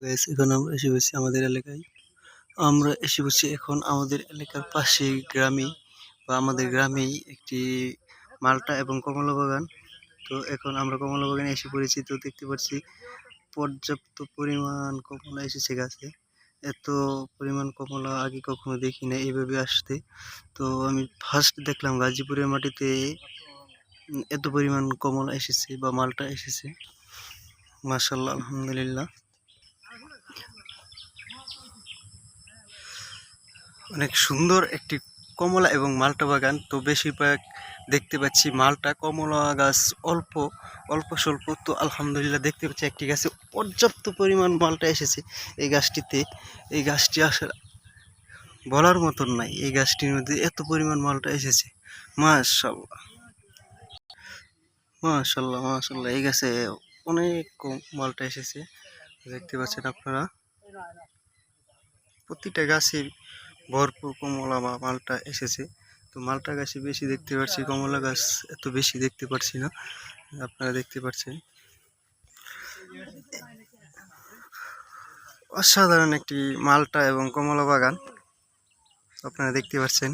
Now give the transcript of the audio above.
Guys এখন আমরা এসে পড়ছি আমাদের এলাকায়। আমরা এসে পড়ছি এখন আমাদের এলাকার পাশেই গ্রামেই বা আমাদের গ্রামেই একটি মালটা এবং কমলা বাগান। তো এখন আমরা কমলা বাগানে এসে পড়েছি। তো দেখতে পাচ্ছি পর্যাপ্ত পরিমাণ কমলা এসেছে গাছে। এত পরিমাণ কমলা আগে কখনো দেখি না এইভাবে আসতে। তো আমি ফার্স্ট দেখলাম গাজীপুরের মাটিতে এত পরিমাণ কমলা এসেছে বা মালটা এসেছে। মাশাআল্লাহ, আলহামদুলিল্লাহ। অনেক সুন্দর একটি কমলা এবং মালটা বাগান। তো বেশিরভাগ দেখতে পাচ্ছি মালটা, কমলা গাছ অল্প অল্প স্বল্প। তো আলহামদুলিল্লাহ দেখতে পাচ্ছি একটি গাছে পর্যাপ্ত পরিমাণ মালটা এসেছে এই গাছটিতে। এই গাছটি আসলে বলার মতন নাই, এই গাছটির মধ্যে এত পরিমাণ মালটা এসেছে। মাশাআল্লাহ, মাশাআল্লাহ, মাশাআল্লাহ। এই গাছে অনেক মালটা এসেছে, দেখতে পাচ্ছেন আপনারা। প্রতিটা গাছে ভরপুর কমলা বা মালটা এসেছে। তো মালটা গাছে বেশি দেখতে পাচ্ছি, কমলা গাছ এত বেশি দেখতে পাচ্ছি না। আপনারা দেখতে পাচ্ছেন অসাধারণ একটি মালটা এবং কমলা বাগান আপনারা দেখতে পাচ্ছেন।